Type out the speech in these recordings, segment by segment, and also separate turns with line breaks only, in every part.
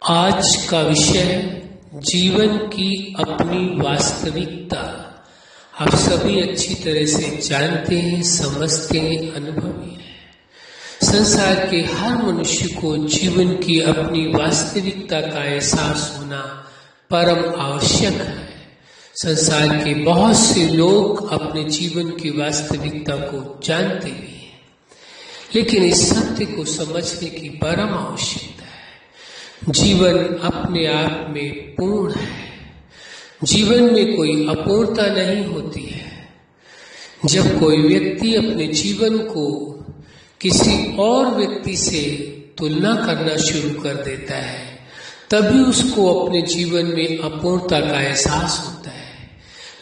आज का विषय जीवन की अपनी वास्तविकता। आप सभी अच्छी तरह से जानते हैं, समझते हैं, अनुभवी हैं। संसार के हर मनुष्य को जीवन की अपनी वास्तविकता का एहसास होना परम आवश्यक है। संसार के बहुत से लोग अपने जीवन की वास्तविकता को जानते भी हैं, लेकिन इस सत्य को समझने की परम आवश्यकता है। जीवन अपने आप में पूर्ण है। जीवन में कोई अपूर्णता नहीं होती है। जब कोई व्यक्ति अपने जीवन को किसी और व्यक्ति से तुलना करना शुरू कर देता है, तभी उसको अपने जीवन में अपूर्णता का एहसास होता है।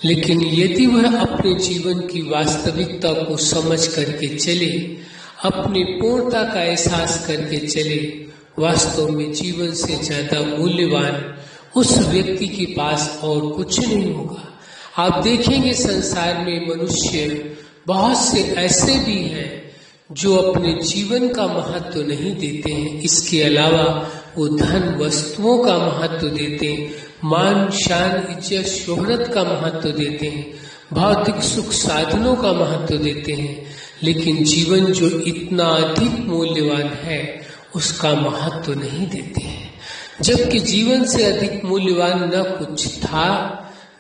लेकिन यदि वह अपने जीवन की वास्तविकता को समझ करके चले, अपनी पूर्णता का एहसास करके चले, वास्तव में जीवन से ज्यादा मूल्यवान उस व्यक्ति के पास और कुछ नहीं होगा। आप देखेंगे संसार में मनुष्य बहुत से ऐसे भी हैं जो अपने जीवन का महत्व नहीं देते हैं। इसके अलावा वो धन वस्तुओं का महत्व देते हैं, मान शान इज्जत शोहरत का महत्व देते हैं, भौतिक सुख साधनों का महत्व देते हैं। लेकिन जीवन जो इतना अधिक मूल्यवान है उसका महत्व नहीं देते हैं। जबकि जीवन से अधिक मूल्यवान न कुछ था,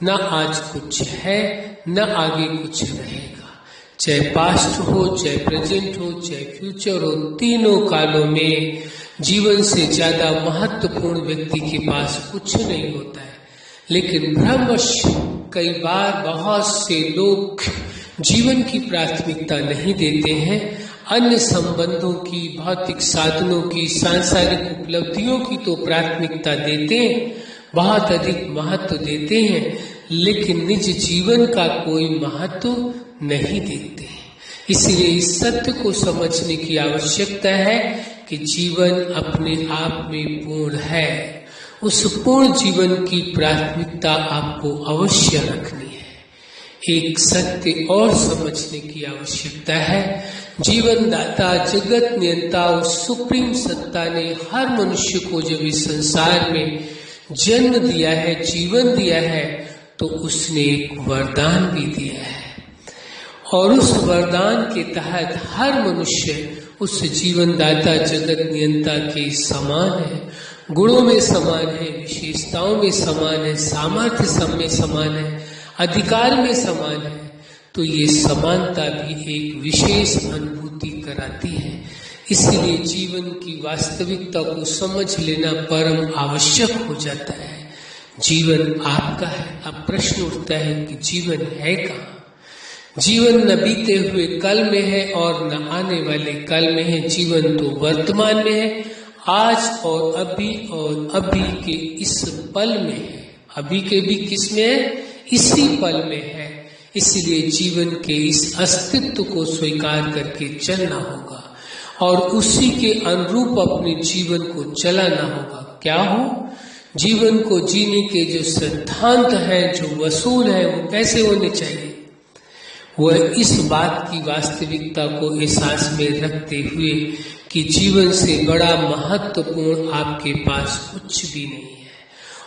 न आज कुछ है, न आगे कुछ रहेगा। चाहे पास्ट हो, चाहे प्रेजेंट हो, चाहे फ्यूचर हो, तीनों कालों में जीवन से ज्यादा महत्वपूर्ण व्यक्ति के पास कुछ नहीं होता है। लेकिन भ्रमवश कई बार बहुत से लोग जीवन की प्राथमिकता नहीं देते हैं, अन्य संबंधों की, भौतिक साधनों की, सांसारिक उपलब्धियों की तो प्राथमिकता देते हैं, बहुत अधिक महत्व देते हैं, लेकिन निज जीवन का कोई महत्व नहीं देते हैं। इसलिए इस सत्य को समझने की आवश्यकता है कि जीवन अपने आप में पूर्ण है। उस पूर्ण जीवन की प्राथमिकता आपको अवश्य रखनी है। एक सत्य और समझने की आवश्यकता है। जीवन दाता, जगत नियंता, उस सुप्रीम सत्ता ने हर मनुष्य को जब इस संसार में जन्म दिया है, जीवन दिया है, तो उसने एक वरदान भी दिया है। और उस वरदान के तहत हर मनुष्य उस जीवन दाता, जगत नियंता के समान है। गुणों में समान है, विशेषताओं में समान है, सामर्थ्य सब में समान है, अधिकार में समान है। तो ये समानता भी एक विशेष अनुभूति कराती है। इसलिए जीवन की वास्तविकता को समझ लेना परम आवश्यक हो जाता है। जीवन आपका है। अब प्रश्न उठता है कि जीवन है कहाँ? जीवन न बीते हुए कल में है और न आने वाले कल में है। जीवन तो वर्तमान में है, आज और अभी के इस पल में है। अभी के भी किस में है? इसी पल में है। इसलिए जीवन के इस अस्तित्व को स्वीकार करके चलना होगा और उसी के अनुरूप अपने जीवन को चलाना होगा। क्या हो? जीवन को जीने के जो सिद्धांत हैं, जो वसूल है, वो कैसे होने चाहिए? वह इस बात की वास्तविकता को एहसास में रखते हुए कि जीवन से बड़ा महत्वपूर्ण आपके पास कुछ भी नहीं है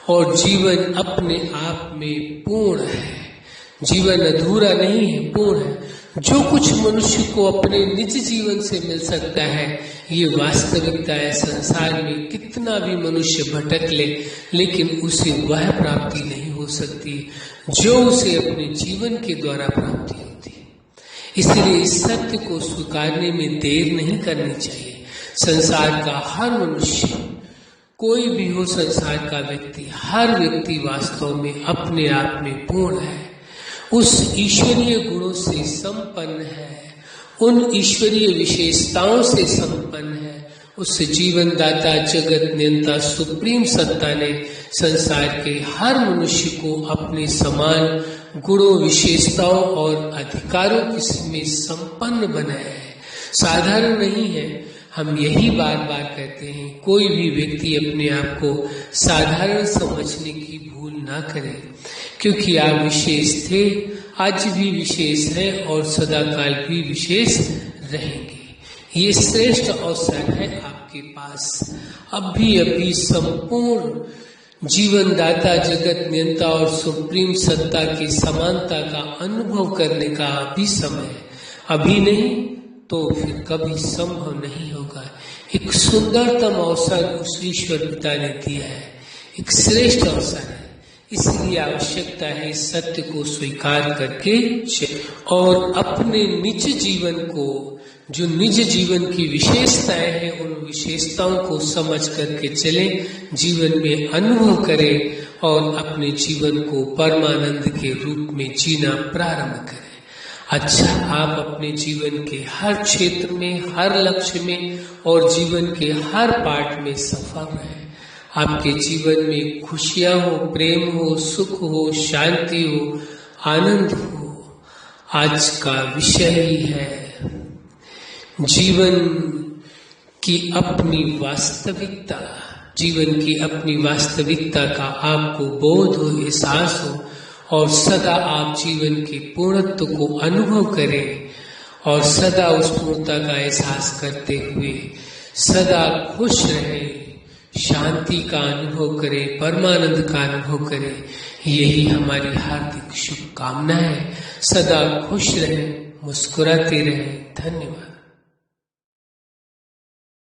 और जीवन अपने आप में पूर्ण है। जीवन अधूरा नहीं है, पूर्ण है। जो कुछ मनुष्य को अपने निज जीवन से मिल सकता है, ये वास्तविकता है। संसार में कितना भी मनुष्य भटक ले, लेकिन उसे वह प्राप्ति नहीं हो सकती जो उसे अपने जीवन के द्वारा प्राप्ति होती है। इसलिए इस सत्य को स्वीकारने में देर नहीं करनी चाहिए। संसार का हर मनुष्य, कोई भी हो संसार का व्यक्ति, हर व्यक्ति वास्तव में अपने आप में पूर्ण है, उस ईश्वरीय गुणों से संपन्न है, उन ईश्वरीय विशेषताओं से संपन्न है। उस जीवन दाता, जगत नियंता, सुप्रीम सत्ता ने संसार के हर मनुष्य को अपने समान गुणों, विशेषताओं और अधिकारों में संपन्न बनाया है। साधारण नहीं है। हम यही बार बार कहते हैं, कोई भी व्यक्ति अपने आप को साधारण समझने की भूल ना करे, क्योंकि आप विशेष थे, आज भी विशेष हैं और सदाकाल भी विशेष रहेंगे। ये श्रेष्ठ अवसर है आपके पास। एहसास, अभी अभी संपूर्ण जीवनदाता, जगत नियंता और सुप्रीम सत्ता की समानता का अनुभव करने का अभी समय है। अभी नहीं तो फिर कभी संभव नहीं होगा। एक सुंदरतम अवसर उस ईश्वर पिता ने दिया है, एक श्रेष्ठ अवसर है। इसलिए आवश्यकता है इस सत्य को स्वीकार करके और अपने निज जीवन को, जो निज जीवन की विशेषताएं हैं, उन विशेषताओं को समझ करके चले, जीवन में अनुभव करें और अपने जीवन को परमानंद के रूप में जीना प्रारंभ करें। अच्छा, आप अपने जीवन के हर क्षेत्र में, हर लक्ष्य में और जीवन के हर पार्ट में सफल रहें। आपके जीवन में खुशियां हो, प्रेम हो, सुख हो, शांति हो, आनंद हो। आज का विषय ही है जीवन की अपनी वास्तविकता। जीवन की अपनी वास्तविकता का आपको बोध हो, एहसास हो और सदा आप जीवन के पूर्णत्व को अनुभव करें और सदा उस पूर्णता का एहसास करते हुए सदा खुश रहें, शांति का अनुभव करें, परमानंद का अनुभव करें। यही हमारी हार्दिक शुभकामना है। सदा खुश रहें, मुस्कुराते रहें। धन्यवाद।